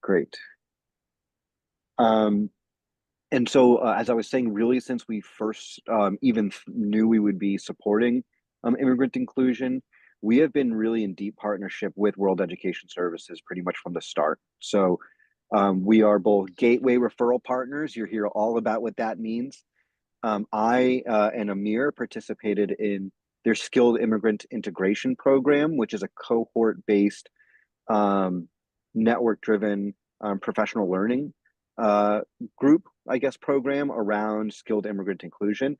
Great. Um, and so, as I was saying, really, since we first even knew we would be supporting immigrant inclusion, we have been really in deep partnership with World Education Services pretty much from the start. So, we are both gateway referral partners. You'll hear all about what that means. I and Amir participated in their skilled immigrant integration program, which is a cohort-based, um, network-driven professional learning uh, group, I guess, program around skilled immigrant inclusion.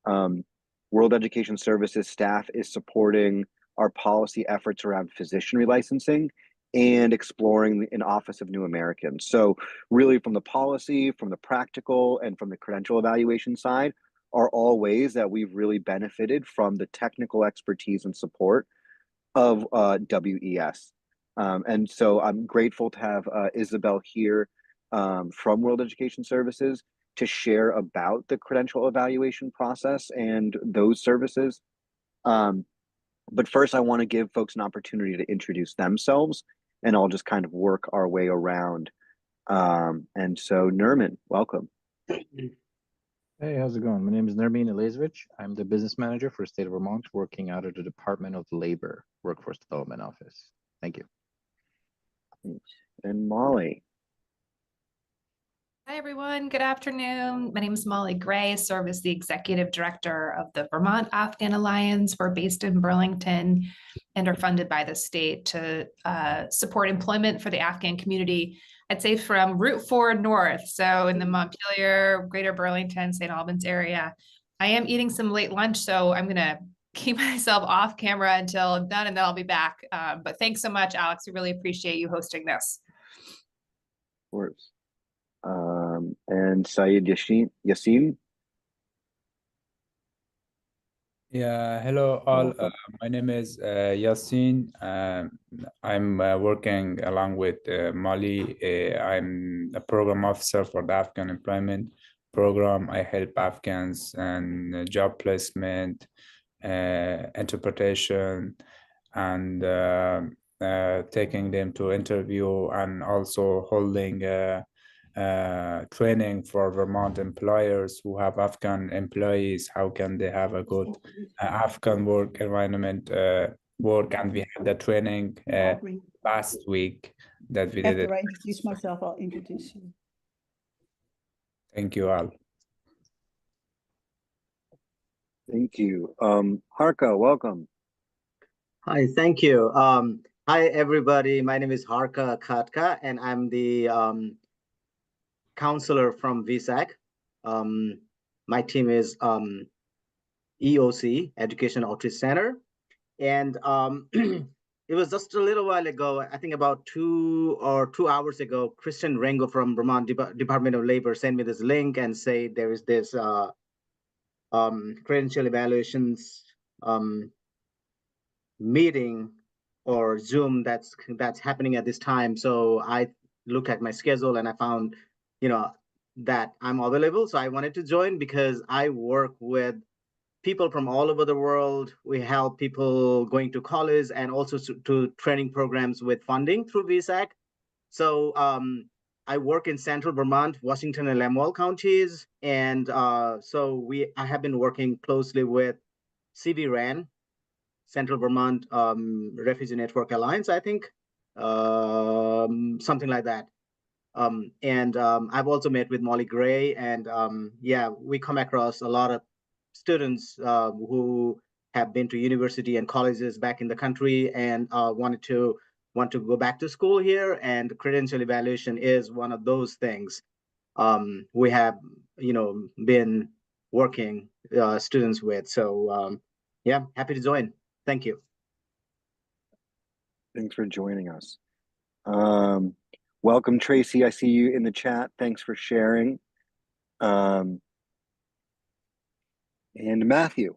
Um, World Education Services staff is supporting our policy efforts around physician relicensing and exploring an Office of New Americans. So, really, from the policy, from the practical, and from the credential evaluation side, are all ways that we've really benefited from the technical expertise and support of WES. And so I'm grateful to have Isabel here from World Education Services to share about the credential evaluation process and those services. Um, but first, I want to give folks an opportunity to introduce themselves, and I'll just kind of work our way around. And so, Nerman, welcome. Hey, how's it going? My name is Nermin Elizevich. I'm the business manager for the state of Vermont, working out of the Department of Labor Workforce Development Office. Thank you. And Molly. Hi, everyone. Good afternoon. My name is Molly Gray. I serve as the executive director of the Vermont Afghan Alliance. We're based in Burlington and are funded by the state to support employment for the Afghan community. I'd say from Route 4 north, so in the Montpelier, Greater Burlington, St. Albans area. I am eating some late lunch, so I'm going to keep myself off camera until I'm done, and then I'll be back. But thanks so much, Alex. We really appreciate you hosting this. Of course. And Syed Yassin. Yeah, hello all. Welcome. My name is Yassin. I'm working along with Mali. I'm a program officer for the Afghan Employment Program. I help Afghans and job placement, interpretation, and taking them to interview, and also holding training for Vermont employers who have Afghan employees. How can they have a good Afghan work environment work? And we had the training last week that we did it. After I introduce myself, I'll introduce you. Thank you all. Thank you. Harka, welcome. Hi, thank you. Hi, everybody. My name is Harka Khatka, and I'm the counselor from VSAC. My team is EOC, Education Outreach Center. And it was just a little while ago, I think about 2 hours ago, Kristen Rengo from Vermont Department of Labor sent me this link and said there is this credential evaluations meeting or Zoom that's happening at this time. So I looked at my schedule and I found, that I'm available. So I wanted to join because I work with people from all over the world. We help people going to college and also to training programs with funding through VSAC. So I work in Central Vermont, Washington, and Lemuel counties. And so I have been working closely with CVRAN, Central Vermont Refugee Network Alliance, I think, something like that. And I've also met with Molly Gray, and yeah, we come across a lot of students who have been to university and colleges back in the country and want to go back to school here, and credential evaluation is one of those things. We have, been working students with. So yeah, happy to join. Thank you. Thanks for joining us. Welcome, Tracy. I see you in the chat. Thanks for sharing. And Matthew.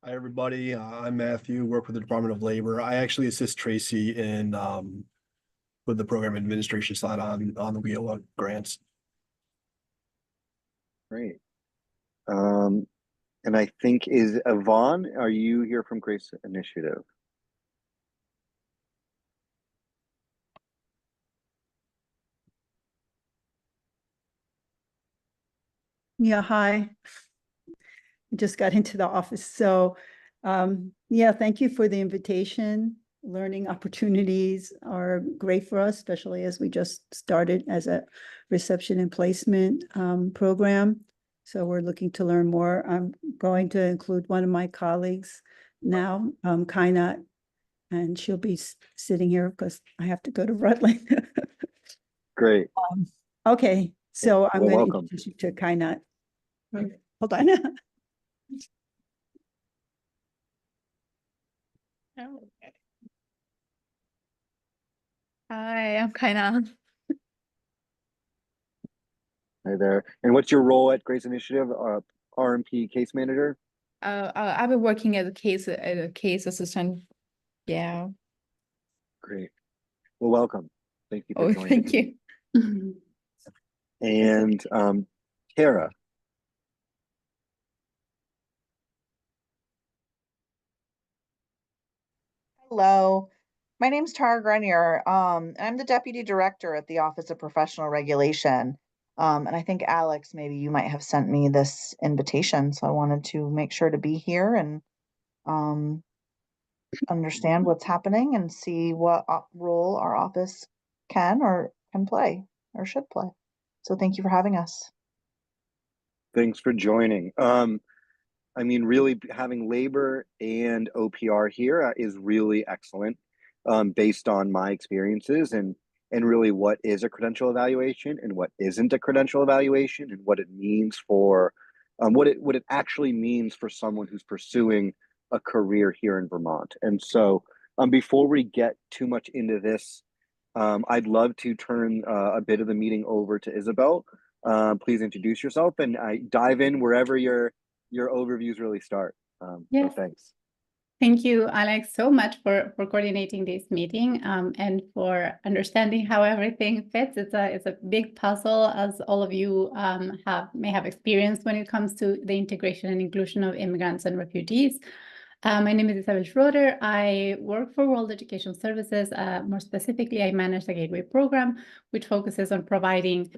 Hi, everybody. I'm Matthew, work with the Department of Labor. I actually assist Tracy in with the program administration side on the WIOA grants. Great. And I think, is Yvonne, are you here from Grace Initiative? Yeah, hi. I just got into the office. So, yeah, thank you for the invitation. Learning opportunities are great for us, especially as we just started as a reception and placement program. So we're looking to learn more. I'm going to include one of my colleagues now, Kainat, and she'll be sitting here because I have to go to Rutland. Great. Okay, so I'm Well, going to welcome. introduce you to Kainat. Hold on. Hi, I'm Kaina. Hi there. And what's your role at Grace Initiative? RMP case manager? I've been working as a case assistant. Yeah. Great. Well, welcome. Thank you for Oh, joining. thank you. And Tara. Hello, my name's Tara Grenier. And I'm the Deputy Director at the Office of Professional Regulation. And I think Alex, maybe you might have sent me this invitation, so I wanted to make sure to be here and understand what's happening and see what role our office can play or should play. So thank you for having us. Thanks for joining. I mean, really having labor and OPR here is really excellent, based on my experiences and really what is a credential evaluation and what isn't a credential evaluation and what it means for what it actually means for someone who's pursuing a career here in Vermont. And so, before we get too much into this, I'd love to turn a bit of the meeting over to Isabel. Please introduce yourself and dive in wherever your overviews really start. Yes. So thanks. Thank you, Alex, so much for coordinating this meeting and for understanding how everything fits. It's a big puzzle, as all of you may have experienced when it comes to the integration and inclusion of immigrants and refugees. My name is Isabel Schroeder. I work for World Education Services. More specifically, I manage the Gateway program, which focuses on providing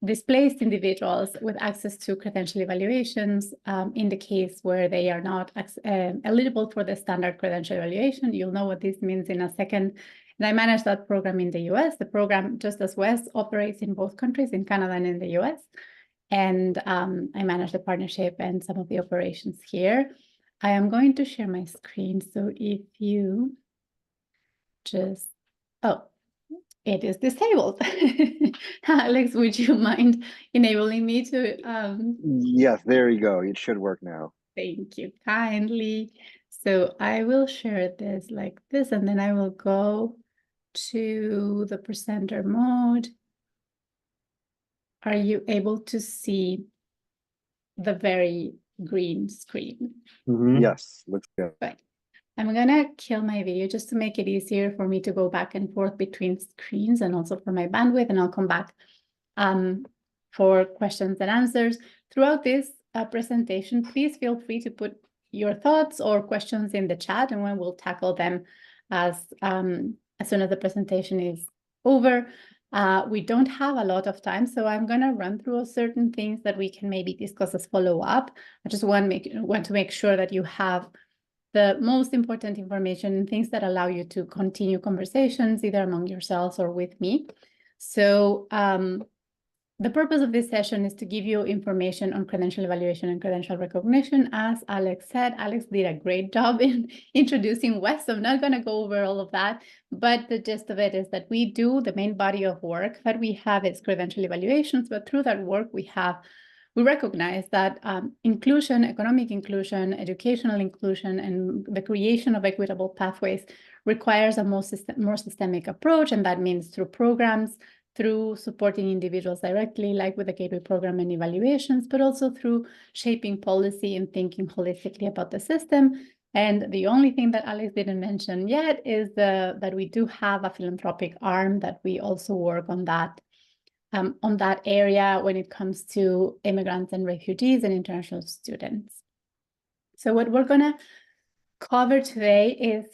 displaced individuals with access to credential evaluations in the case where they are not eligible for the standard credential evaluation. You'll know what this means in a second. And I manage that program in the US. The program, just as Wes, operates in both countries, in Canada and in the US. And I manage the partnership and some of the operations here. I am going to share my screen. So if you just, it is disabled. Alex, would you mind enabling me to? Yes, there you go. It should work now. Thank you kindly. So I will share this like this, and then I will go to the presenter mode. Are you able to see the very green screen? Yes, looks good. Right. I'm gonna kill my video just to make it easier for me to go back and forth between screens and also for my bandwidth, and I'll come back for questions and answers. Throughout this presentation, please feel free to put your thoughts or questions in the chat, and we will tackle them as soon as the presentation is over. We don't have a lot of time, so I'm gonna run through certain things that we can maybe discuss as follow-up. I just want to make sure that you have the most important information and things that allow you to continue conversations either among yourselves or with me. So the purpose of this session is to give you information on credential evaluation and credential recognition. As Alex said, Alex did a great job in introducing Wes, so I'm not going to go over all of that, but the gist of it is that we do the main body of work that we have is credential evaluations, but through that work we recognize that inclusion, economic inclusion, educational inclusion, and the creation of equitable pathways requires a more systemic approach, and that means through programs, through supporting individuals directly, like with the Gateway program and evaluations, but also through shaping policy and thinking holistically about the system. And the only thing that Alex didn't mention yet is that we do have a philanthropic arm that we also work on that area when it comes to immigrants and refugees and international students. So what we're gonna cover today is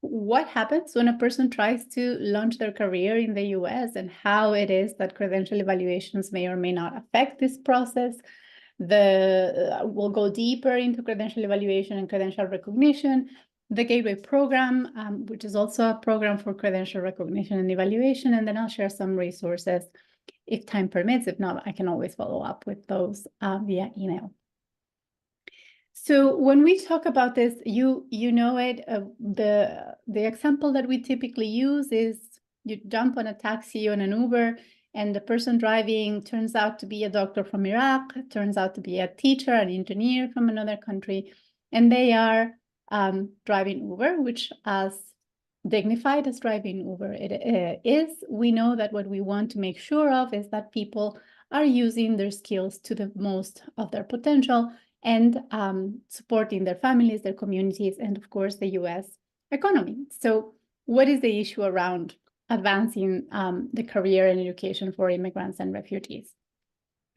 what happens when a person tries to launch their career in the US and how it is that credential evaluations may or may not affect this process. We'll go deeper into credential evaluation and credential recognition, the Gateway program, which is also a program for credential recognition and evaluation, and then I'll share some resources if time permits. If not, I can always follow up with those via email. So when we talk about this, you know it, the example that we typically use is you jump on a taxi or an Uber, and the person driving turns out to be a doctor from Iraq, turns out to be a teacher, an engineer from another country, and they are driving Uber, which, as dignified as driving Uber it is, we know that what we want to make sure of is that people are using their skills to the most of their potential and supporting their families, their communities, and of course the US economy. So what is the issue around advancing the career and education for immigrants and refugees?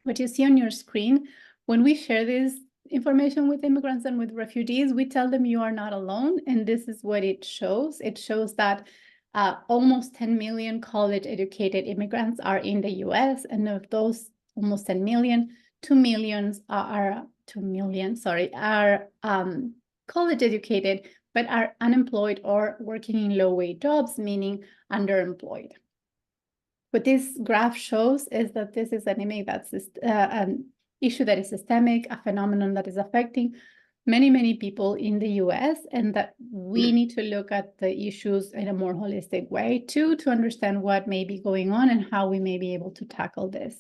What you see on your screen, when we share this information with immigrants and with refugees, we tell them you are not alone, and this is what it shows. It shows that almost 10 million college-educated immigrants are in the US, and of those almost 10 million, 2 million are college-educated, but are unemployed or working in low-wage jobs, meaning underemployed. What this graph shows is that this is an issue that is systemic, a phenomenon that is affecting many, many people in the US, and that we need to look at the issues in a more holistic way too, to understand what may be going on and how we may be able to tackle this.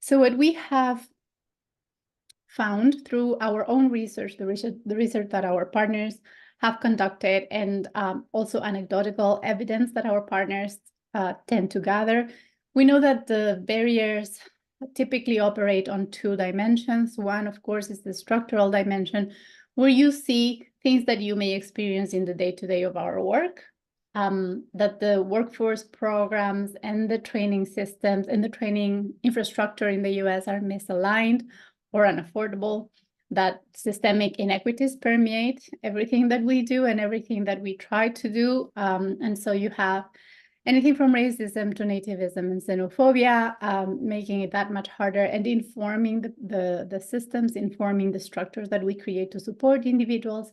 So what we have found through our own research, the research that our partners have conducted, and also anecdotal evidence that our partners tend to gather, we know that the barriers typically operate on two dimensions. One, of course, is the structural dimension, where you see things that you may experience in the day-to-day of our work, that the workforce programs and the training systems and the training infrastructure in the US are misaligned or unaffordable, that systemic inequities permeate everything that we do and everything that we try to do. And so you have anything from racism to nativism and xenophobia, making it that much harder and informing the systems, informing the structures that we create to support individuals.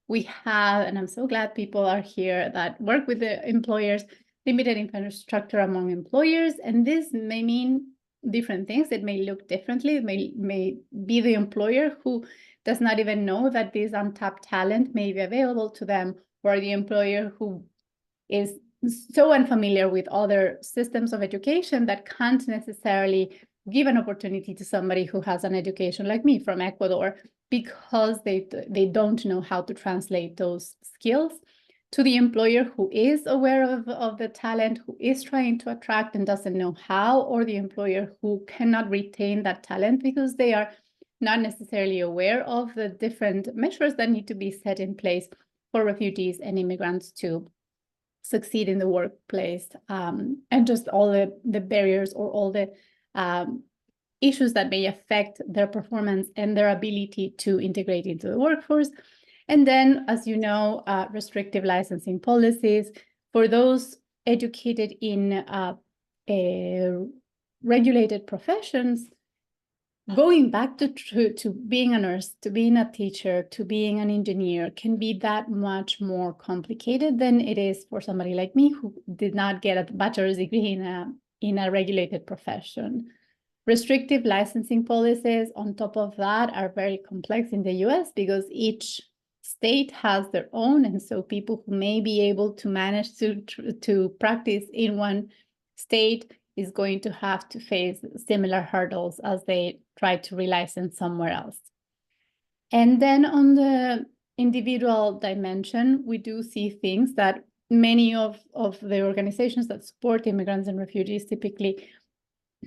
We have, and I'm so glad people are here that work with the employers, limited infrastructure among employers. And this may mean different things. It may look differently. It may be the employer who does not even know that this untapped talent may be available to them, or the employer who is so unfamiliar with other systems of education that can't necessarily give an opportunity to somebody who has an education like me from Ecuador, because they don't know how to translate those skills, to the employer who is aware of the talent, who is trying to attract and doesn't know how, or the employer who cannot retain that talent because they are not necessarily aware of the different measures that need to be set in place for refugees and immigrants to succeed in the workplace, and just all the barriers or all the issues that may affect their performance and their ability to integrate into the workforce. And then, as you know, restrictive licensing policies for those educated in regulated professions. Going back to being a nurse, to being a teacher, to being an engineer can be that much more complicated than it is for somebody like me who did not get a bachelor's degree in a regulated profession. Restrictive licensing policies on top of that are very complex in the US because each state has their own, and so people who may be able to manage to practice in one state is going to have to face similar hurdles as they try to relicense somewhere else. And then on the individual dimension, we do see things that many of the organizations that support immigrants and refugees typically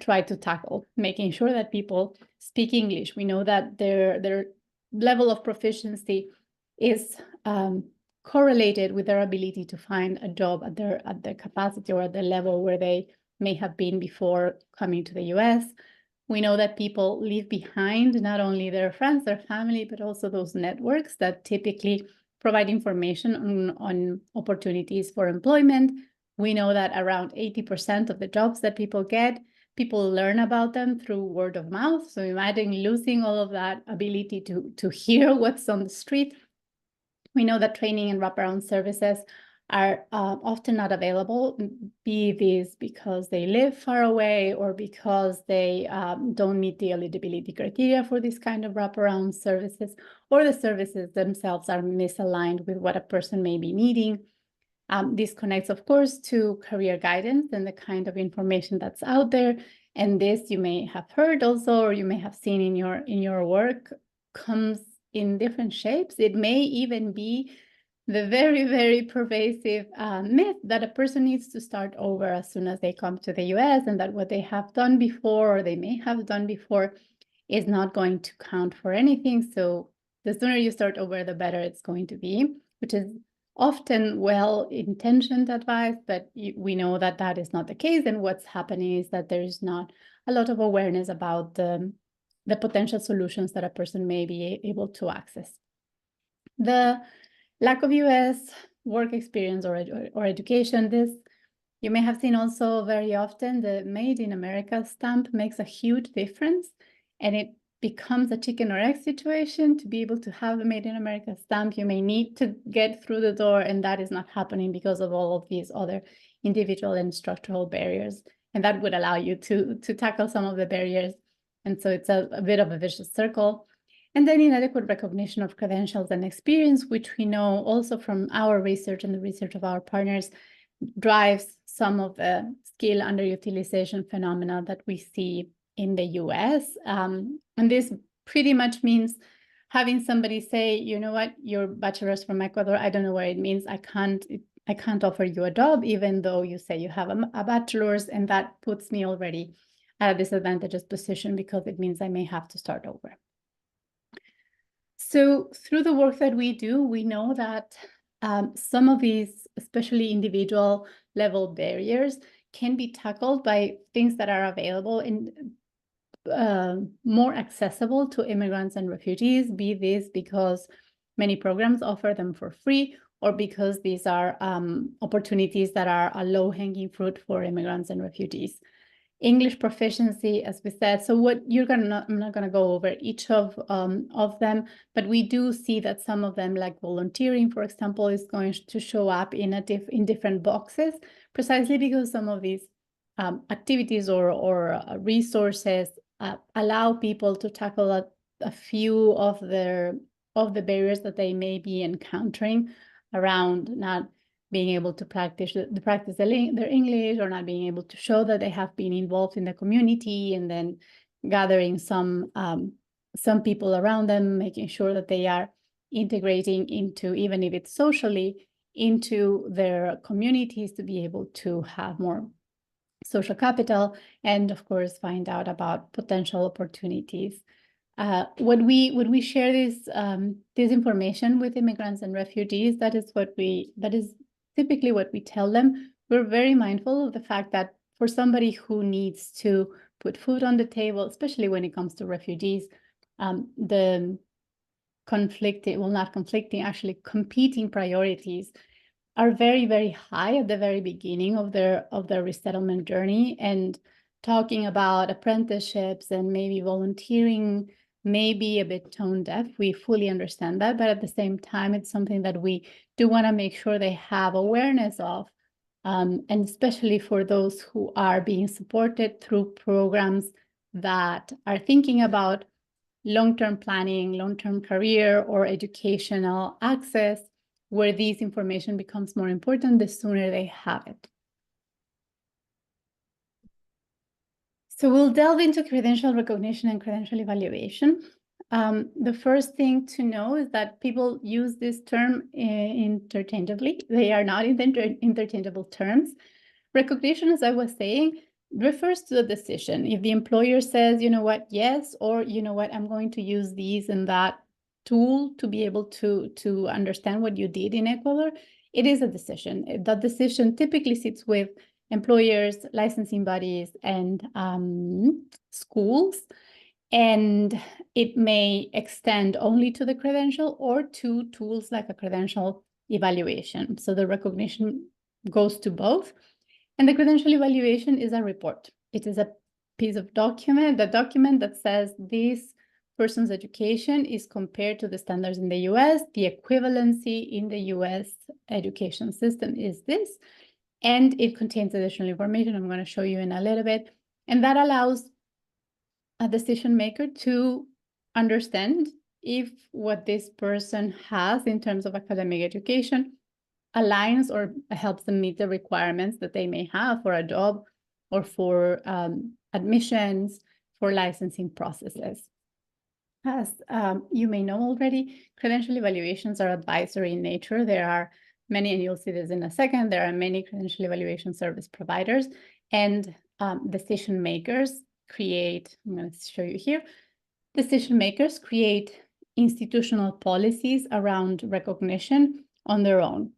try to tackle, making sure that people speak English. We know that their level of proficiency is correlated with their ability to find a job at their capacity or at the level where they may have been before coming to the US. We know that people leave behind not only their friends, their family, but also those networks that typically provide information on opportunities for employment. We know that around 80% of the jobs that people get, people learn about them through word of mouth. So imagine losing all of that ability to hear what's on the street. We know that training and wraparound services are often not available, be this because they live far away or because they don't meet the eligibility criteria for this kind of wraparound services, or the services themselves are misaligned with what a person may be needing. This connects, of course, to career guidance and the kind of information that's out there. And this you may have heard also, or you may have seen in your work, comes in different shapes. It may even be the very, very pervasive myth that a person needs to start over as soon as they come to the US, and that what they have done before or they may have done before is not going to count for anything. So the sooner you start over, the better it's going to be, which is often well-intentioned advice, but we know that that is not the case. And what's happening is that there is not a lot of awareness about the potential solutions that a person may be able to access. The lack of US work experience or education, this you may have seen also very often. The Made in America stamp makes a huge difference, and it becomes a chicken or egg situation. To be able to have a Made in America stamp, you may need to get through the door, and that is not happening because of all of these other individual and structural barriers. And that would allow you to tackle some of the barriers. And so it's a bit of a vicious circle. And then inadequate recognition of credentials and experience, which we know also from our research and the research of our partners, drives some of the skill underutilization phenomena that we see in the US. And this pretty much means having somebody say, you know what, your bachelor's from Ecuador, I don't know what it means. I can't offer you a job, even though you say you have a bachelor's, and that puts me already at a disadvantageous position because it means I may have to start over. So through the work that we do, we know that some of these, especially individual level barriers, can be tackled by things that are available and more accessible to immigrants and refugees, be this because many programs offer them for free, or because these are opportunities that are a low-hanging fruit for immigrants and refugees. English proficiency, as we said. So what I'm not going to go over each of them, but we do see that some of them, like volunteering, for example, is going to show up in different boxes, precisely because some of these activities or resources allow people to tackle a few of the barriers that they may be encountering around not being able to practice their English, or not being able to show that they have been involved in the community, and then gathering some people around them, making sure that they are integrating into, even if it's socially, into their communities to be able to have more social capital, and of course find out about potential opportunities. When we share this information with immigrants and refugees, that is typically what we tell them. We're very mindful of the fact that for somebody who needs to put food on the table, especially when it comes to refugees, the competing priorities are very, very high at the very beginning of their resettlement journey. And talking about apprenticeships and maybe volunteering may be a bit tone deaf. We fully understand that, but at the same time, it's something that we do want to make sure they have awareness of, and especially for those who are being supported through programs that are thinking about long-term planning, long-term career or educational access, where this information becomes more important the sooner they have it. So we'll delve into credential recognition and credential evaluation. The first thing to know is that people use this term interchangeably. They are not interchangeable terms. Recognition, as I was saying, refers to the decision. If the employer says, you know what, yes, or you know what, I'm going to use these and that tool to be able to understand what you did in Ecuador, it is a decision. That decision typically sits with employers, licensing bodies, and schools. And it may extend only to the credential or to tools like a credential evaluation. So the recognition goes to both. And the credential evaluation is a report. It is a piece of document, the document that says this person's education is compared to the standards in the US, the equivalency in the US education system is this, and it contains additional information I'm going to show you in a little bit. And that allows a decision maker to understand if what this person has in terms of academic education aligns or helps them meet the requirements that they may have for a job or for admissions, for licensing processes. As you may know already, credential evaluations are advisory in nature. There are many, and you'll see this in a second, there are many credential evaluation service providers, and decision makers create, I'm going to show you here, decision makers create institutional policies around recognition on their own.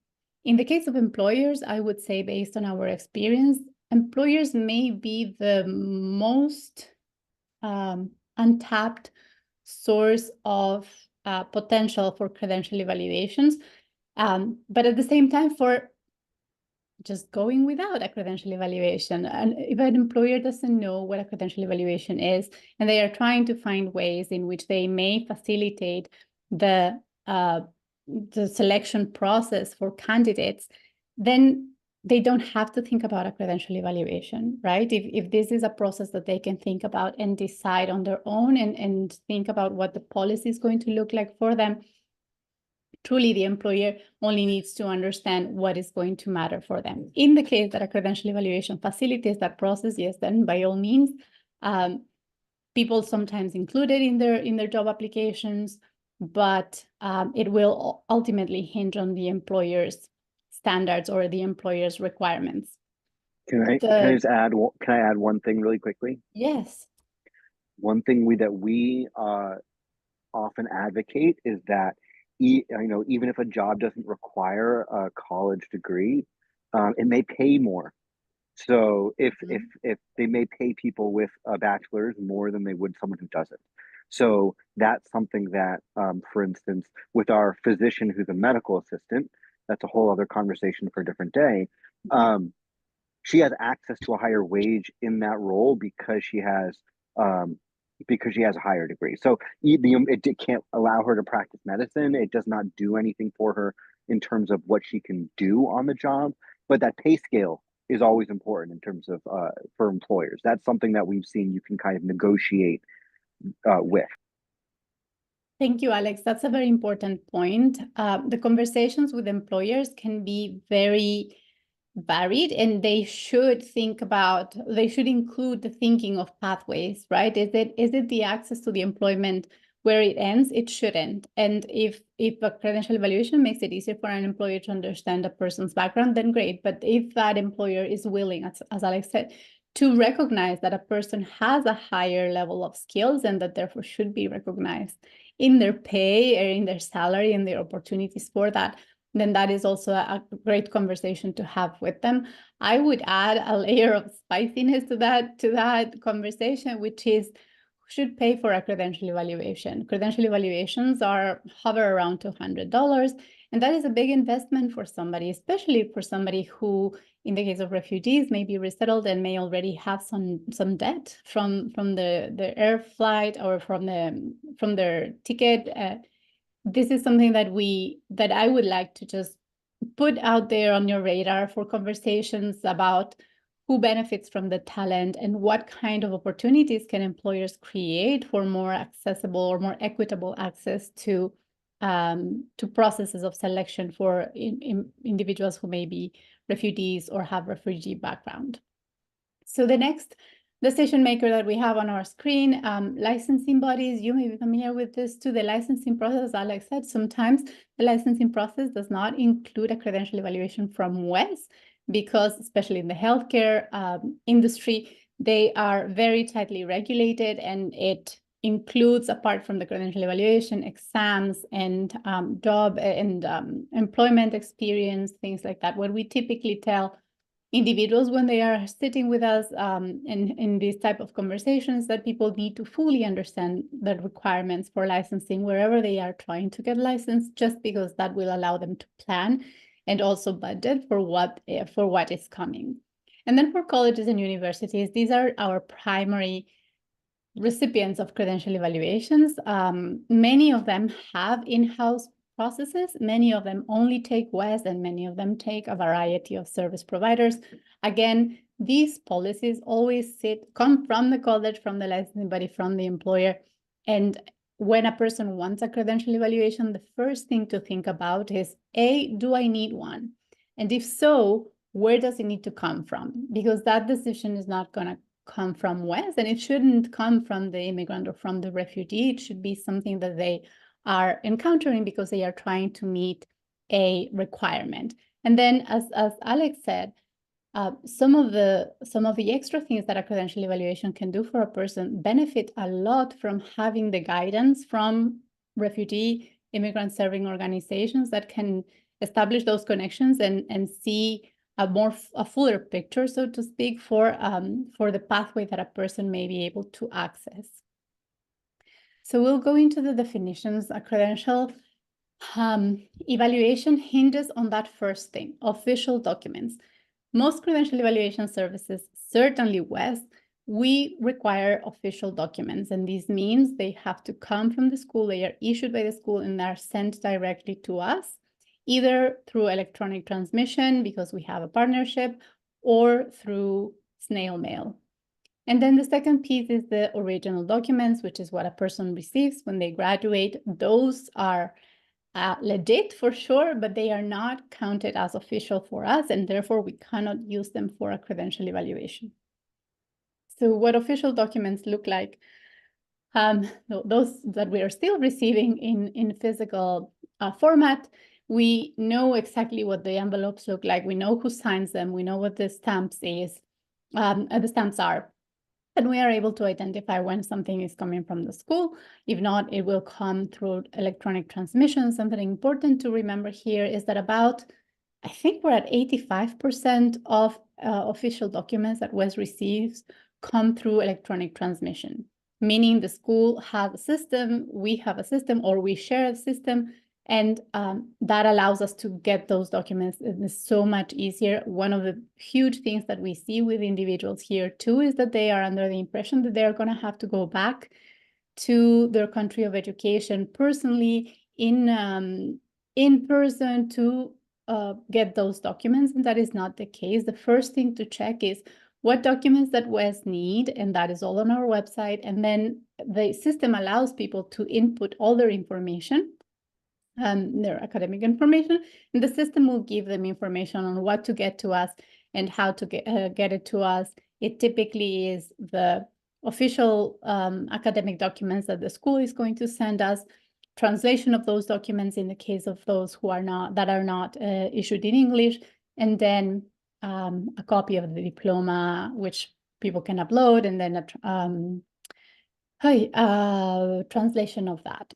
In the case of employers, I would say, based on our experience, employers may be the most untapped source of potential for credential evaluations, but at the same time for just going without a credential evaluation. And if an employer doesn't know what a credential evaluation is, and they are trying to find ways in which they may facilitate the selection process for candidates, then they don't have to think about a credential evaluation, right? If this is a process that they can think about and decide on their own and think about what the policy is going to look like for them, truly the employer only needs to understand what is going to matter for them. In the case that a credential evaluation facilitates that process, yes, then by all means, people sometimes include it in their job applications, but it will ultimately hinge on the employer's standards or the employer's requirements. Can I add one thing really quickly? Yes. One thing that we often advocate is that even if a job doesn't require a college degree, it may pay more. So if they may pay people with a bachelor's more than they would someone who doesn't. So that's something that, for instance, with our physician who's a medical assistant, that's a whole other conversation for a different day. She has access to a higher wage in that role because she has a higher degree. So it can't allow her to practice medicine. It does not do anything for her in terms of what she can do on the job. But that pay scale is always important in terms of for employers. That's something that we've seen you can kind of negotiate with. Thank you, Alex. That's a very important point. The conversations with employers can be very varied, and they should include the thinking of pathways, right? Is it the access to the employment where it ends? It shouldn't. And if a credential evaluation makes it easier for an employer to understand a person's background, then great. But if that employer is willing, as Alex said, to recognize that a person has a higher level of skills and that therefore should be recognized in their pay or in their salary and their opportunities for that, then that is also a great conversation to have with them. I would add a layer of spiciness to that conversation, which is who should pay for a credential evaluation. Credential evaluations hover around $200, and that is a big investment for somebody, especially for somebody who, in the case of refugees, may be resettled and may already have some debt from the air flight or from their ticket. This is something that I would like to just put out there on your radar for conversations about who benefits from the talent and what kind of opportunities can employers create for more accessible or more equitable access to processes of selection for individuals who may be refugees or have refugee background. So the next decision maker that we have on our screen, licensing bodies, you may be familiar with this too. The licensing process, as Alex said, sometimes the licensing process does not include a credential evaluation from WES because, especially in the healthcare industry, they are very tightly regulated, and it includes, apart from the credential evaluation, exams and job and employment experience, things like that. What we typically tell individuals when they are sitting with us in these type of conversations, that people need to fully understand the requirements for licensing wherever they are trying to get licensed, just because that will allow them to plan and also budget for what is coming. And then for colleges and universities, these are our primary recipients of credential evaluations. Many of them have in-house processes. Many of them only take WES, and many of them take a variety of service providers. Again, these policies always come from the college, from the licensing body, from the employer. And when a person wants a credential evaluation, the first thing to think about is, A, do I need one? And if so, where does it need to come from? Because that decision is not going to come from WES, and it shouldn't come from the immigrant or from the refugee. It should be something that they are encountering because they are trying to meet a requirement. And then, as Alex said, some of the extra things that a credential evaluation can do for a person benefit a lot from having the guidance from refugee immigrant serving organizations that can establish those connections and see a fuller picture, so to speak, for the pathway that a person may be able to access. So we'll go into the definitions. A credential evaluation hinges on that first thing, official documents. Most credential evaluation services, certainly WES, we require official documents, and this means they have to come from the school, they are issued by the school, and are sent directly to us, either through electronic transmission, because we have a partnership, or through snail mail. And then the second piece is the original documents, which is what a person receives when they graduate. Those are legit for sure, but they are not counted as official for us, and therefore we cannot use them for a credential evaluation. So what official documents look like, those that we are still receiving in physical format, we know exactly what the envelopes look like. We know who signs them. We know what the stamps are. And we are able to identify when something is coming from the school. If not, it will come through electronic transmission. Something important to remember here is that I think we're at 85% of official documents that WES receives come through electronic transmission, meaning the school has a system, we have a system, or we share a system, and that allows us to get those documents. It is so much easier. One of the huge things that we see with individuals here too is that they are under the impression that they're going to have to go back to their country of education personally in person to get those documents, and that is not the case. The first thing to check is what documents that WES need, and that is all on our website. And then the system allows people to input all their information, their academic information, and the system will give them information on what to get to us and how to get it to us. It typically is the official academic documents that the school is going to send us, translation of those documents in the case of those who are not issued in English, and then a copy of the diploma, which people can upload, and then a translation of that.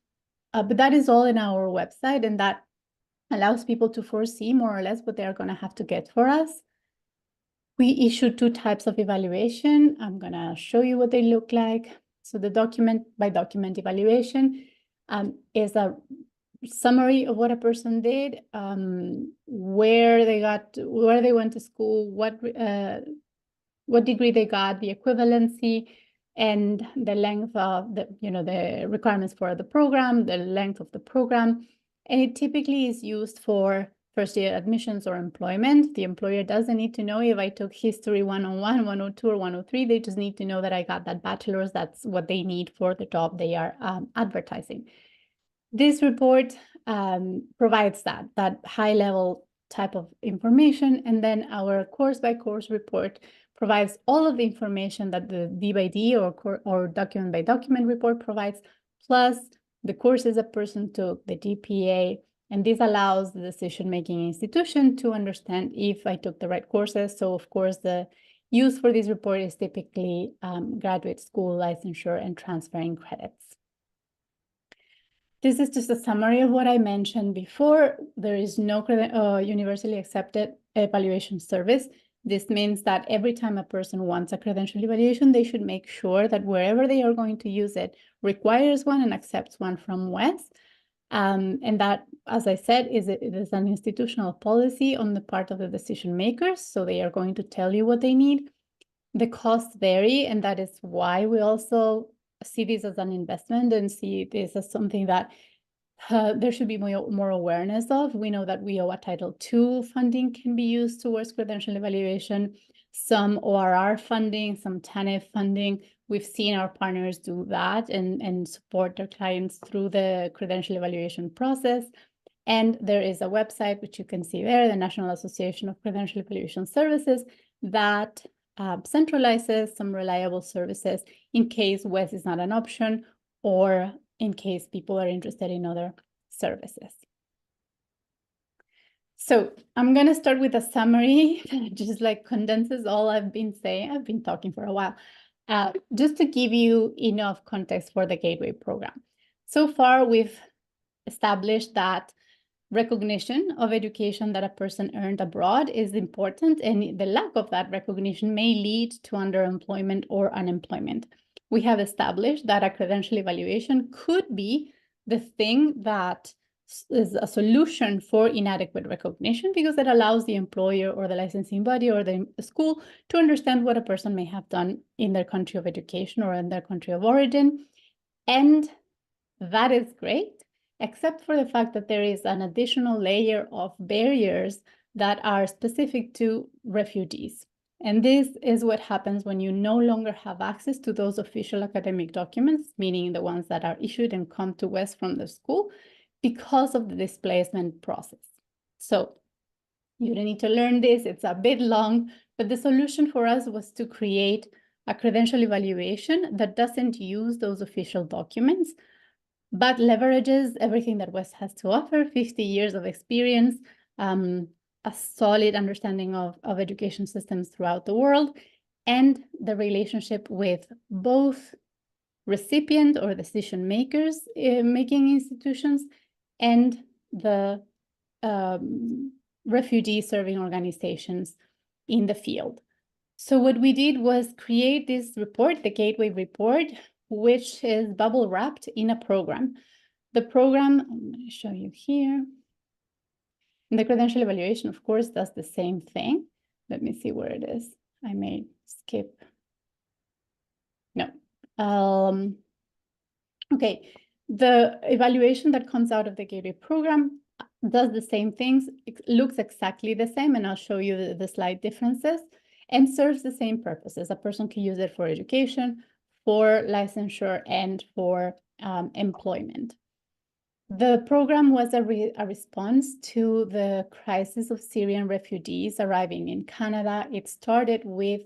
But that is all in our website, and that allows people to foresee more or less what they're going to have to get for us. We issue 2 types of evaluation. I'm going to show you what they look like. So the document by document evaluation is a summary of what a person did, where they went to school, what degree they got, the equivalency, and the length of the requirements for the program, the length of the program. And it typically is used for first-year admissions or employment. The employer doesn't need to know if I took history 101, 102, or 103. They just need to know that I got that bachelor's. That's what they need for the job they are advertising. This report provides that high-level type of information, and then our course-by-course report provides all of the information that the D-by-D or document-by-document report provides, plus the courses a person took, the GPA, and this allows the decision-making institution to understand if I took the right courses. So, of course, the use for this report is typically graduate school licensure and transferring credits. This is just a summary of what I mentioned before. There is no universally accepted evaluation service. This means that every time a person wants a credential evaluation, they should make sure that wherever they are going to use it requires one and accepts one from WES. And that, as I said, it is an institutional policy on the part of the decision makers. So they are going to tell you what they need. The costs vary, and that is why we also see this as an investment and see this as something that there should be more awareness of. We know that WIOA Title II funding can be used towards credential evaluation, some ORR funding, some TANF funding. We've seen our partners do that and support their clients through the credential evaluation process. And there is a website, which you can see there, the National Association of Credential Evaluation Services, that centralizes some reliable services in case WES is not an option or in case people are interested in other services. So I'm going to start with a summary, just like condenses all I've been saying. I've been talking for a while, just to give you enough context for the Gateway program. So far, we've established that recognition of education that a person earned abroad is important, and the lack of that recognition may lead to underemployment or unemployment. We have established that a credential evaluation could be the thing that is a solution for inadequate recognition, because it allows the employer or the licensing body or the school to understand what a person may have done in their country of education or in their country of origin. And that is great, except for the fact that there is an additional layer of barriers that are specific to refugees. And this is what happens when you no longer have access to those official academic documents, meaning the ones that are issued and come to WES from the school, because of the displacement process. So you don't need to learn this, it's a bit long, but the solution for us was to create a credential evaluation that doesn't use those official documents, but leverages everything that WES has to offer, 50 years of experience, a solid understanding of education systems throughout the world, and the relationship with both recipient or decision makers making institutions and the refugee serving organizations in the field. So what we did was create this report, the Gateway report, which is bubble wrapped in a program. The program, I'm going to show you here. And the credential evaluation, of course, does the same thing. Let me see where it is. I may skip. No. Okay. The evaluation that comes out of the Gateway program does the same things. It looks exactly the same, and I'll show you the slight differences, and serves the same purposes. A person can use it for education, for licensure, and for employment. The program was a response to the crisis of Syrian refugees arriving in Canada. It started with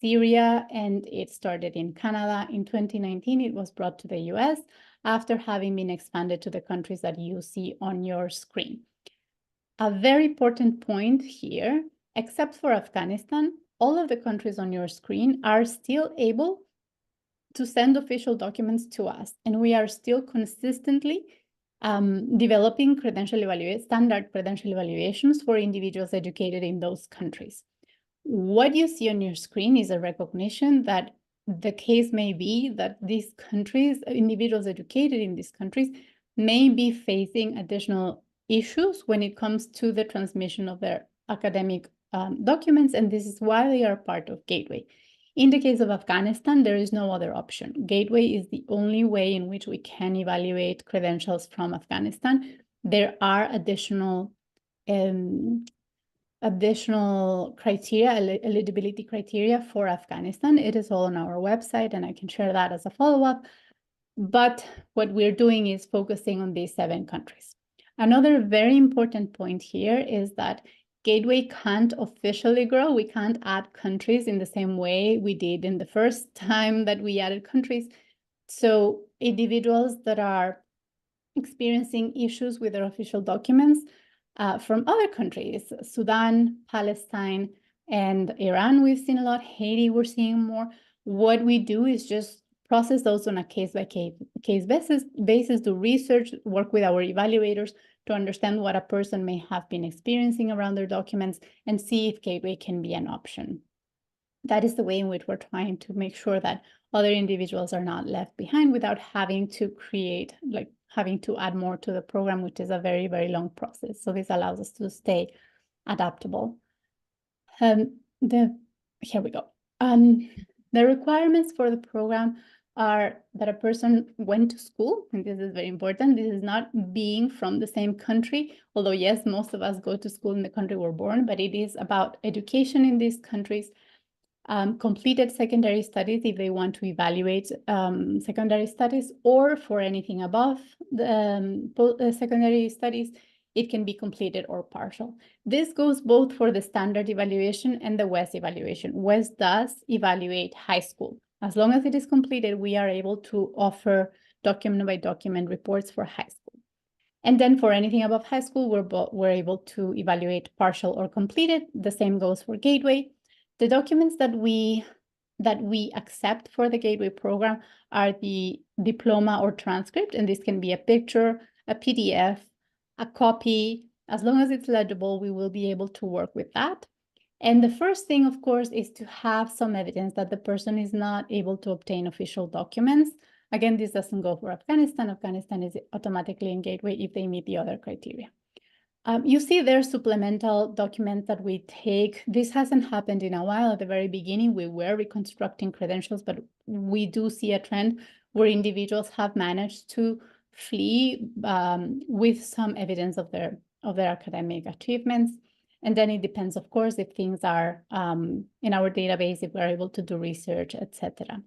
Syria and it started in Canada. In 2019, it was brought to the US after having been expanded to the countries that you see on your screen. A very important point here, except for Afghanistan, all of the countries on your screen are still able to send official documents to us, and we are still consistently developing standard credential evaluations for individuals educated in those countries. What you see on your screen is a recognition that the case may be that these countries, individuals educated in these countries, may be facing additional issues when it comes to the transmission of their academic documents, and this is why they are part of Gateway. In the case of Afghanistan, there is no other option. Gateway is the only way in which we can evaluate credentials from Afghanistan. There are additional criteria, eligibility criteria for Afghanistan. It is all on our website, and I can share that as a follow-up. But what we're doing is focusing on these 7 countries. Another very important point here is that Gateway can't officially grow. We can't add countries in the same way we did in the first time that we added countries. So individuals that are experiencing issues with their official documents from other countries, Sudan, Palestine, and Iran, we've seen a lot. Haiti, we're seeing more. What we do is just process those on a case-by-case basis, do research, work with our evaluators to understand what a person may have been experiencing around their documents and see if Gateway can be an option. That is the way in which we're trying to make sure that other individuals are not left behind without having to having to add more to the program, which is a very, very long process. So this allows us to stay adaptable. Here we go. The requirements for the program are that a person went to school, and this is very important. This is not being from the same country, although yes, most of us go to school in the country we're born, but it is about education in these countries. Completed secondary studies if they want to evaluate secondary studies, or for anything above the secondary studies, it can be completed or partial. This goes both for the standard evaluation and the WES evaluation. WES does evaluate high school. As long as it is completed, we are able to offer document by document reports for high school. And then for anything above high school, we're able to evaluate partial or completed. The same goes for Gateway. The documents that we accept for the Gateway program are the diploma or transcript, and this can be a picture, a PDF, a copy. As long as it's legible, we will be able to work with that. And the first thing, of course, is to have some evidence that the person is not able to obtain official documents. Again, this doesn't go for Afghanistan. Afghanistan is automatically in Gateway if they meet the other criteria. You see there supplemental documents that we take. This hasn't happened in a while. At the very beginning, we were reconstructing credentials, but we do see a trend where individuals have managed to flee with some evidence of their academic achievements. And then it depends, of course, if things are in our database, if we're able to do research, etc.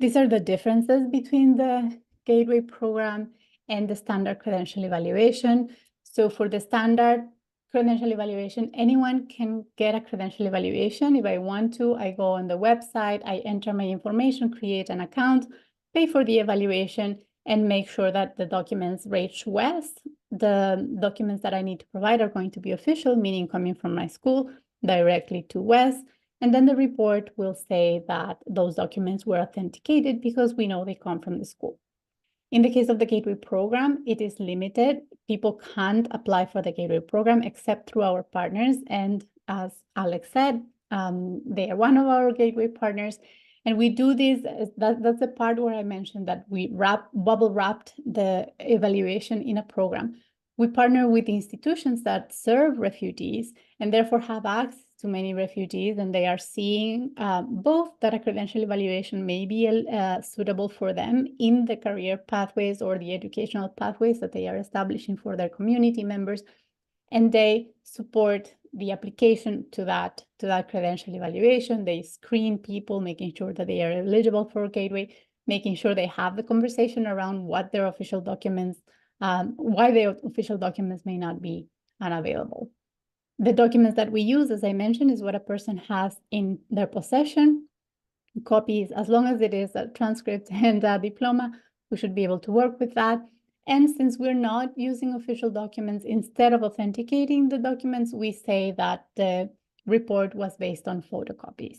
These are the differences between the Gateway program and the standard credential evaluation. So for the standard credential evaluation, anyone can get a credential evaluation. If I want to, I go on the website, I enter my information, create an account, pay for the evaluation, and make sure that the documents reach WES. The documents that I need to provide are going to be official, meaning coming from my school directly to WES. And then the report will say that those documents were authenticated because we know they come from the school. In the case of the Gateway program, it is limited. People can't apply for the Gateway program except through our partners. And as Alex said, they are one of our Gateway partners. And we do this, that's the part where I mentioned that we bubble wrapped the evaluation in a program. We partner with institutions that serve refugees and therefore have access to many refugees, and they are seeing both that a credential evaluation may be suitable for them in the career pathways or the educational pathways that they are establishing for their community members, and they support the application to that credential evaluation. They screen people, making sure that they are eligible for Gateway, making sure they have the conversation around what their official documents, why their official documents may not be unavailable. The documents that we use, as I mentioned, is what a person has in their possession. Copies, as long as it is a transcript and a diploma, we should be able to work with that. And since we're not using official documents, instead of authenticating the documents, we say that the report was based on photocopies.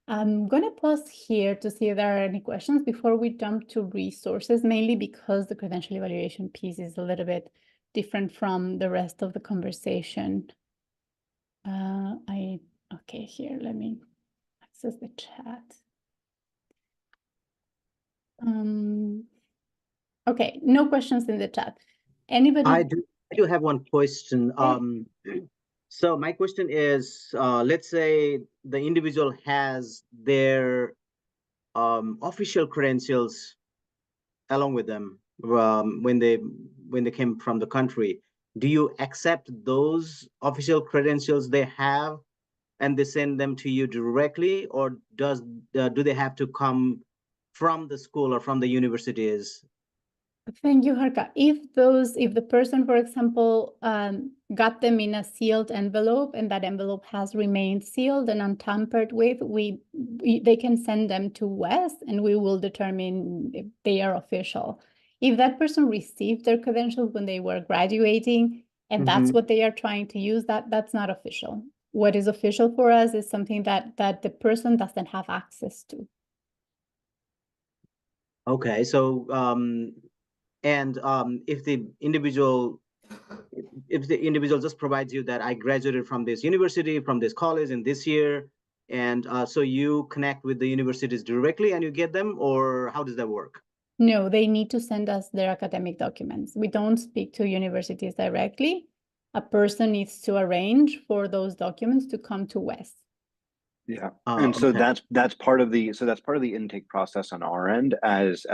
I'm going to pause here to see if there are any questions before we jump to resources, mainly because the credential evaluation piece is a little bit different from the rest of the conversation. Okay, here, let me access the chat. Okay, no questions in the chat. Anybody? I do have one question. So my question is, let's say the individual has their official credentials along with them when they came from the country. Do you accept those official credentials they have and they send them to you directly, or do they have to come from the school or from the universities? Thank you, Harka. If the person, for example, got them in a sealed envelope and that envelope has remained sealed and untampered with, they can send them to WES and we will determine if they are official. If that person received their credentials when they were graduating and that's what they are trying to use, that's not official. What is official for us is something that the person doesn't have access to. Okay, so And if the individual just provides you that I graduated from this university, from this college in this year, and so you connect with the universities directly and you get them, or how does that work? No, they need to send us their academic documents. We don't speak to universities directly. A person needs to arrange for those documents to come to West. Yeah. And so Okay. that's part of the intake process on our end as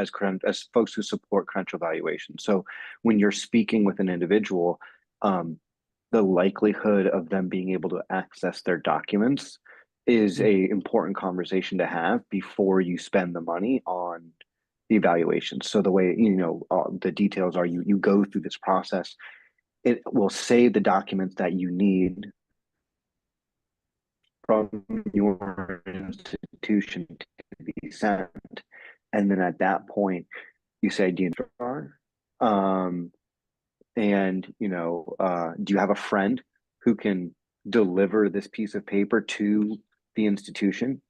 folks who support credential evaluation. So when you're speaking with an individual, the likelihood of them being able to access their documents is a important conversation to have before you spend the money on the evaluation. So the way, the details are, you go through this process, it will save the documents that you need from your institution to be sent. And then at that point, you say, do you have a friend who can deliver this piece of paper to the institution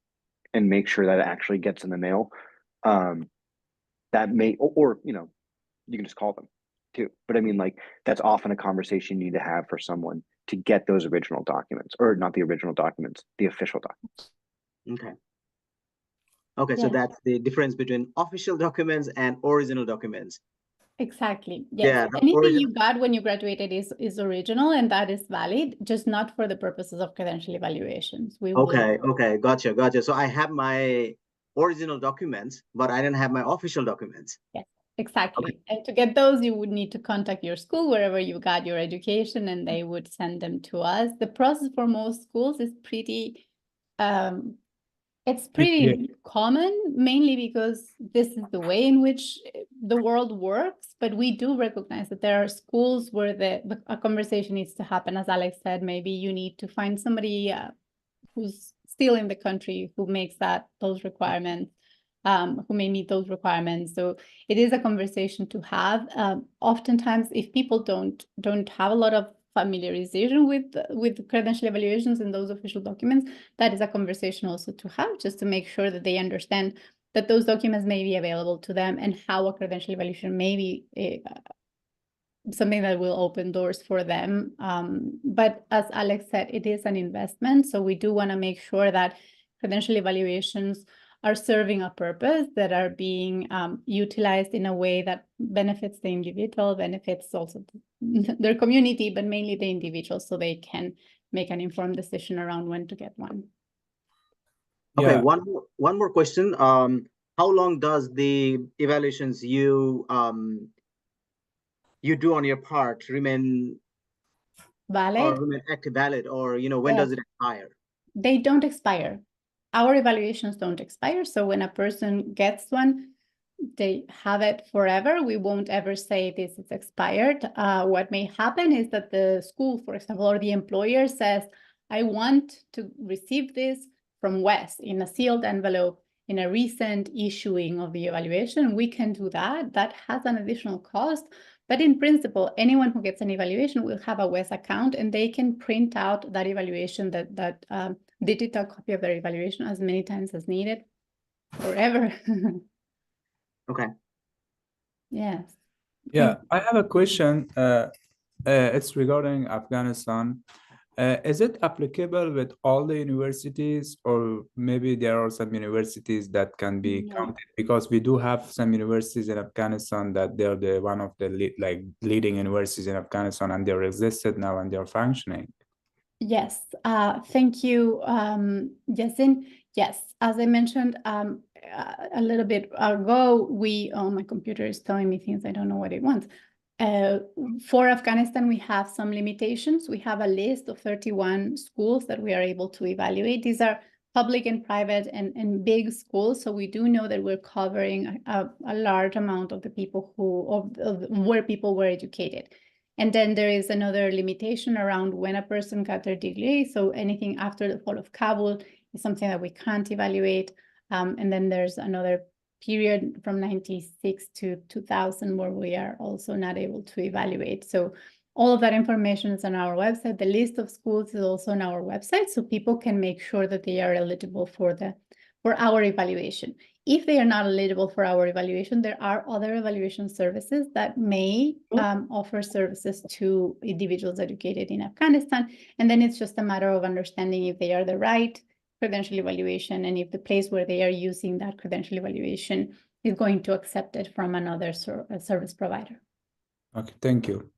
and make sure that it actually gets in the mail? That may, or you can just call them too. But I mean, like, that's often a conversation you need to have for someone to get those original documents, or not the original documents, the official documents. Okay. Okay, so that's the difference between official documents and original documents. Exactly. Yes. Yeah, Anything you got when you graduated is original, and that is valid, just not for the purposes of credential evaluations. Okay, gotcha. So I have my original documents, but I didn't have my official documents. Yes, exactly. And to get those, you would need to contact your school wherever you got your education, and they would send them to us. The process for most schools is pretty common, mainly because this is the way in which the world works. But we do recognize that there are schools where a conversation needs to happen. As Alex said, maybe you need to find somebody who's still in the country who makes those requirements, who may meet those requirements. So it is a conversation to have. Oftentimes, if people don't have a lot of familiarization with credential evaluations and those official documents, that is a conversation also to have, just to make sure that they understand that those documents may be available to them and how a credential evaluation may be something that will open doors for them. But as Alex said, it is an investment. So we do want to make sure that credential evaluations are serving a purpose, that are being utilized in a way that benefits the individual, benefits also their community, but mainly the individual, so they can make an informed decision around when to get one. Okay, Yeah. one more question. How long does the evaluations you do on your part remain valid, or remain active, valid, or when does it expire? They don't expire. Our evaluations don't expire. So when a person gets one, they have it forever. We won't ever say this is expired. What may happen is that the school, for example, or the employer says, I want to receive this from West in a sealed envelope in a recent issuing of the evaluation. We can do that. That has an additional cost. But in principle, anyone who gets an evaluation will have a West account, and they can print out that evaluation, that digital copy of their evaluation, as many times as needed, forever. Okay. Yes. Yeah, I have a question. It's regarding Afghanistan. Is it applicable with all the universities, or maybe there are some universities that can be counted? Because we do have some universities in Afghanistan that they're one of the leading universities in Afghanistan, and they're existed now and they're functioning. Yes, thank you, Yasin. Yes, as I mentioned a little bit ago, my computer is telling me things I don't know what it wants. For Afghanistan, we have some limitations. We have a list of 31 schools that we are able to evaluate. These are public and private and big schools. So we do know that we're covering a large amount of the people where people were educated. And then there is another limitation around when a person got their degree. So anything after the fall of Kabul is something that we can't evaluate. And then there's another period from 96 to 2000 where we are also not able to evaluate. So all of that information is on our website. The list of schools is also on our website, so people can make sure that they are eligible for our evaluation. If they are not eligible for our evaluation, there are other evaluation services that may offer services to individuals educated in Afghanistan. And then it's just a matter of understanding if they are the right credential evaluation and if the place where they are using that credential evaluation is going to accept it from another service provider. Okay, thank you.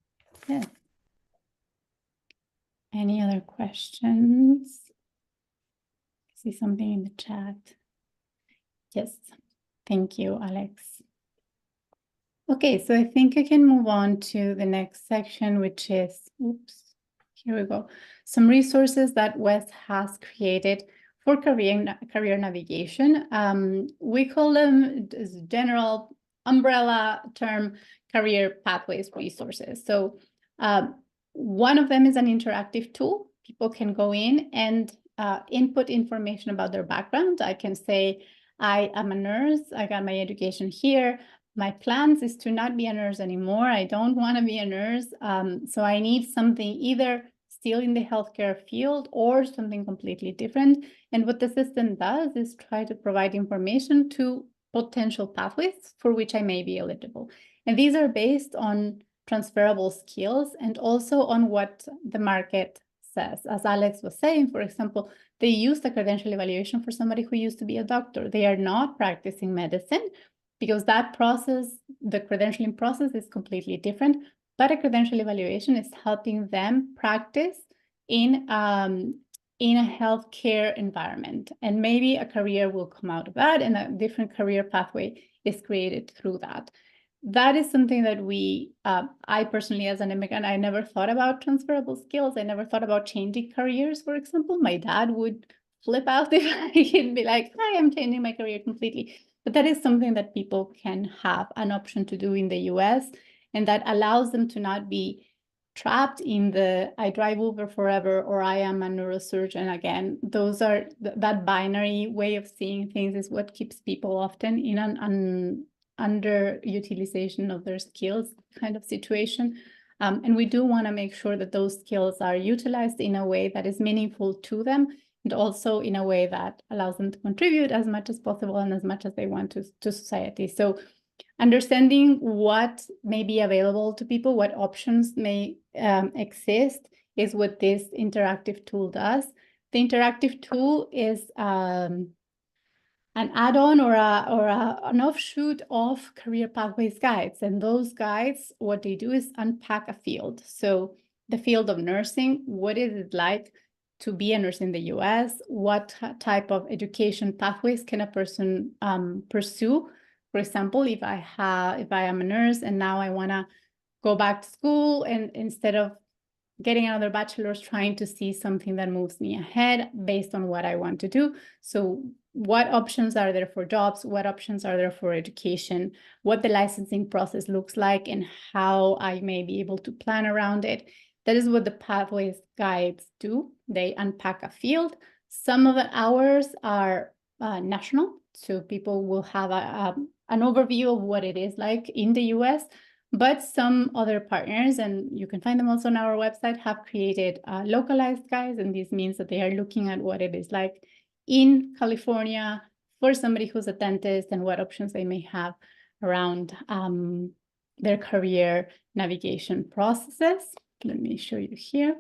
Yeah. Any other questions? I see something in the chat. Yes, thank you, Alex. Okay, so I think I can move on to the next section, which is, oops, here we go. Some resources that Wes has created for career navigation. We call them as general umbrella term career pathways resources. So one of them is an interactive tool. People can go in and input information about their background. I can say, I am a nurse. I got my education here. My plans is to not be a nurse anymore. I don't want to be a nurse. So I need something either still in the healthcare field or something completely different. And what the system does is try to provide information to potential pathways for which I may be eligible. And these are based on transferable skills and also on what the market says. As Alex was saying, for example, they use the credential evaluation for somebody who used to be a doctor. They are not practicing medicine because that process, the credentialing process is completely different, but a credential evaluation is helping them practice in a healthcare environment. And maybe a career will come out of that and a different career pathway is created through that. That is something that I personally, as an immigrant, I never thought about transferable skills. I never thought about changing careers, for example. My dad would flip out if he'd be like, hi, I'm changing my career completely. But that is something that people can have an option to do in the US, and that allows them to not be trapped in the I drive Uber forever or I am a neurosurgeon again. Those are that binary way of seeing things is what keeps people often in an underutilization of their skills kind of situation. And we do want to make sure that those skills are utilized in a way that is meaningful to them and also in a way that allows them to contribute as much as possible and as much as they want to society. So understanding what may be available to people, what options may exist is what this interactive tool does. The interactive tool is an add-on or an offshoot of Career Pathways guides. And those guides, what they do is unpack a field. So the field of nursing, what is it like to be a nurse in the US? What type of education pathways can a person pursue? For example, if I am a nurse and now I want to go back to school, and instead of getting another bachelor's, trying to see something that moves me ahead based on what I want to do. So what options are there for jobs? What options are there for education? What the licensing process looks like and how I may be able to plan around it. That is what the Pathways guides do. They unpack a field. Some of ours are national, so people will have an overview of what it is like in the US. But some other partners, and you can find them also on our website, have created localized guides, and this means that they are looking at what it is like in California for somebody who's a dentist and what options they may have around their career navigation processes. Let me show you here.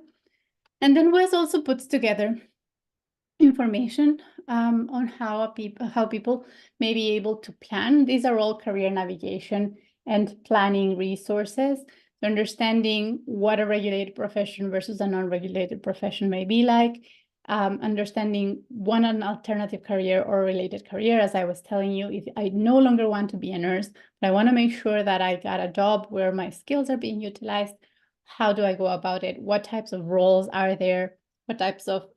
And then Wes also puts together information on how people may be able to plan. These are all career navigation and planning resources, understanding what a regulated profession versus a non-regulated profession may be like, understanding an alternative career or related career. As I was telling you, if I no longer want to be a nurse, but I want to make sure that I got a job where my skills are being utilized, how do I go about it? What types of roles are there? What types of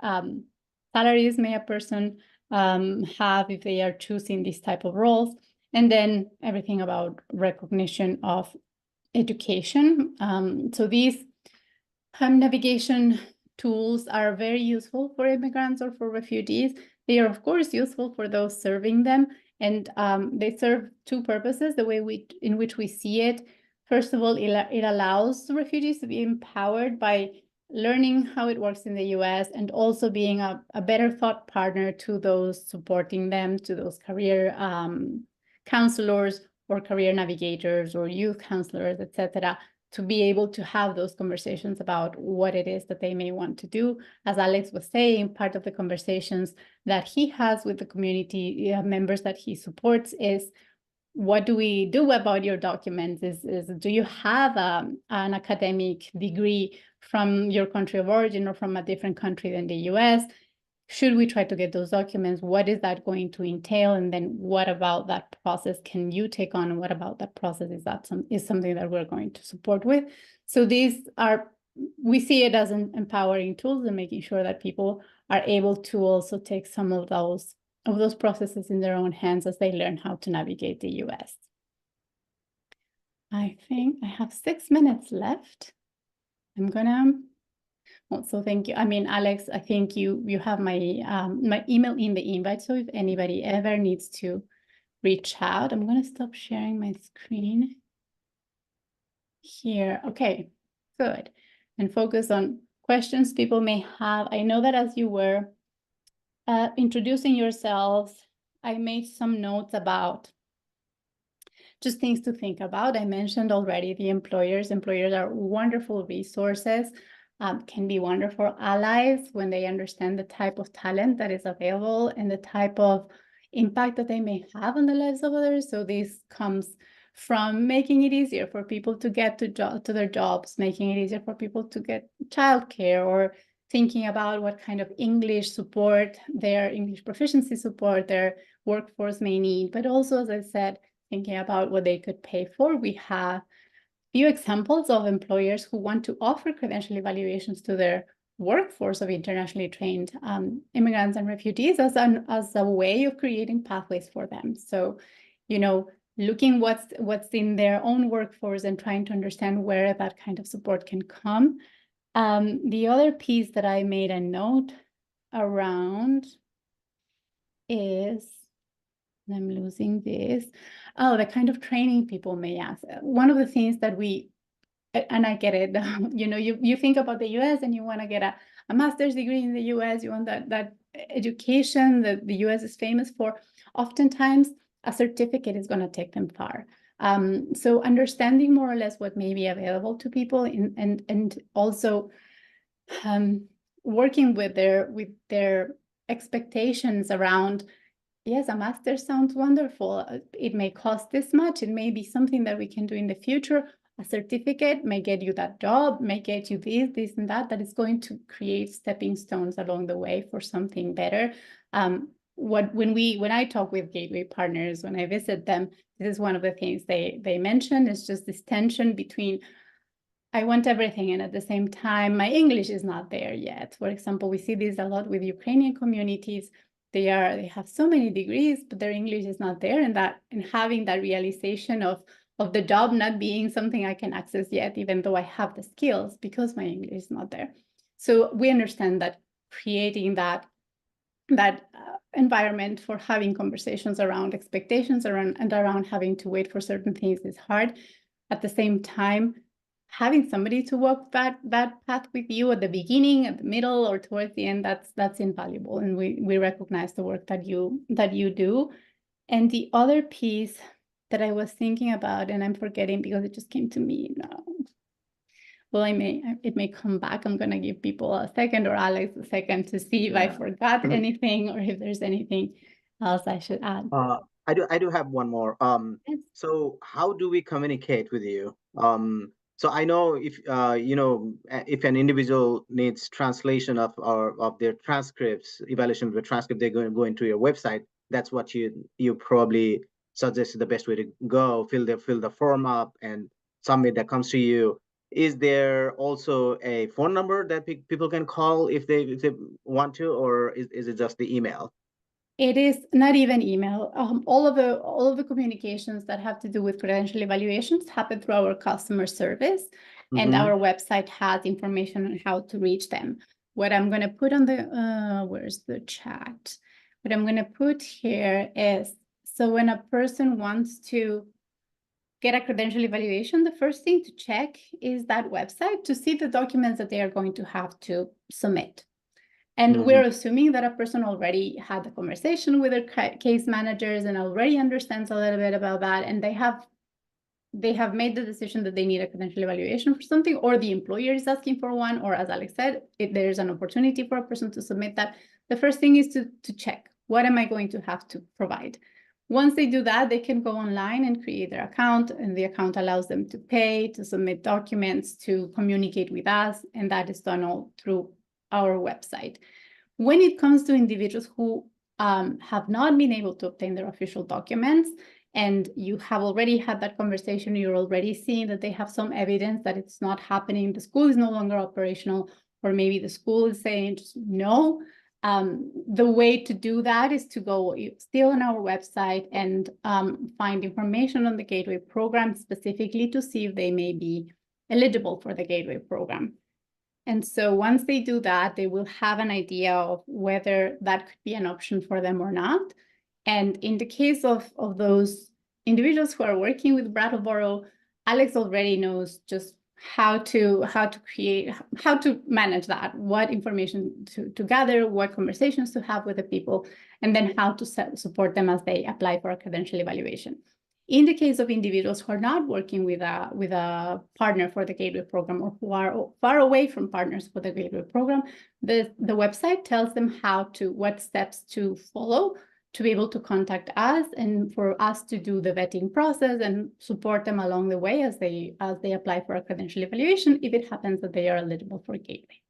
salaries may a person have if they are choosing these type of roles? And then everything about recognition of education. So these navigation tools are very useful for immigrants or for refugees. They are, of course, useful for those serving them. And they serve two purposes, the way in which we see it. First of all, it allows refugees to be empowered by learning how it works in the US, and also being a better thought partner to those supporting them, to those career counselors or career navigators or youth counselors, etc., to be able to have those conversations about what it is that they may want to do. As Alex was saying, part of the conversations that he has with the community members that he supports is, what do we do about your documents? Is do you have an academic degree from your country of origin or from a different country than the US? Should we try to get those documents? What is that going to entail? And then what about that process can you take on? And what about that process is something that we're going to support with? So these are, we see it as an empowering tools and making sure that people are able to also take some of those processes in their own hands as they learn how to navigate the US. I think I have 6 minutes left. I'm gonna also thank you. I mean, Alex, I think you have my my email in the invite. So if anybody ever needs to reach out, I'm gonna stop sharing my screen here. Okay, good. And focus on questions people may have. I know that as you were introducing yourselves, I made some notes about just things to think about. I mentioned already the employers. Employers are wonderful resources, can be wonderful allies when they understand the type of talent that is available and the type of impact that they may have on the lives of others. So this comes from making it easier for people to get to their jobs, making it easier for people to get childcare, or thinking about what kind of English support, their English proficiency support their workforce may need. But also, as I said, thinking about what they could pay for. We have few examples of employers who want to offer credential evaluations to their workforce of internationally trained immigrants and refugees as a way of creating pathways for them. So, you know, looking what's in their own workforce and trying to understand where that kind of support can come. The other piece that I made a note around is, I'm losing this. Oh, the kind of training people may ask. One of the things that and I get it, you know, you think about the US and you want to get a master's degree in the US, you want that education that the US is famous for. Oftentimes, a certificate is going to take them far. So understanding more or less what may be available to people and also working with their expectations around, yes, a master sounds wonderful. It may cost this much. It may be something that we can do in the future. A certificate may get you that job, may get you this and that is going to create stepping stones along the way for something better. When I talk with gateway partners, when I visit them, this is one of the things they mention is just this tension between, I want everything, and at the same time, my English is not there yet. For example, we see this a lot with Ukrainian communities. They have so many degrees, but their English is not there, and having that realization of the job not being something I can access yet, even though I have the skills, because my English is not there. So we understand that creating that environment for having conversations around expectations around having to wait for certain things is hard. At the same time, having somebody to walk that path with you at the beginning, at the middle, or towards the end, that's invaluable. And we recognize the work that you do. And the other piece that I was thinking about, and I'm forgetting because it just came to me now. Well, it may come back. I'm gonna give people a second, or Alex a second, to see if I forgot anything or if there's anything else I should add. I do have one more. Yes. So how do we communicate with you? So I know if if an individual needs translation of their transcripts, evaluation of the transcript, they're going to go into your website. That's what you probably suggest the best way to go. Fill the form up and submit. That comes to you. Is there also a phone number that people can call if they want to, or is it just the email? It is not even email. All of the communications that have to do with credential evaluations happen through our customer service, and our website has information on how to reach them. What I'm going to put on the where's the chat? What I'm going to put here is, so when a person wants to get a credential evaluation, the first thing to check is that website to see the documents that they are going to have to submit. And we're assuming that a person already had the conversation with their case managers and already understands a little bit about that, and they have made the decision that they need a credential evaluation for something, or the employer is asking for one, or as Alex said, if there's an opportunity for a person to submit that. The first thing is to check, what am I going to have to provide? Once they do that, they can go online and create their account, and the account allows them to pay, to submit documents, to communicate with us, and that is done all through our website. When it comes to individuals who have not been able to obtain their official documents, and you have already had that conversation, you're already seeing that they have some evidence that it's not happening, the school is no longer operational, or maybe the school is saying just no, the way to do that is to go still on our website and find information on the Gateway program specifically to see if they may be eligible for the Gateway program. And so once they do that, they will have an idea of whether that could be an option for them or not. And in the case of those individuals who are working with Brattleboro, Alex already knows just how to manage that, what information to gather, what conversations to have with the people, and then how to support them as they apply for a credential evaluation. In the case of individuals who are not working with a partner for the Gateway program, or who are far away from partners for the Gateway program, the website tells them what steps to follow to be able to contact us, and for us to do the vetting process and support them along the way as they apply for a credential evaluation, if it happens that they are eligible for Gateway.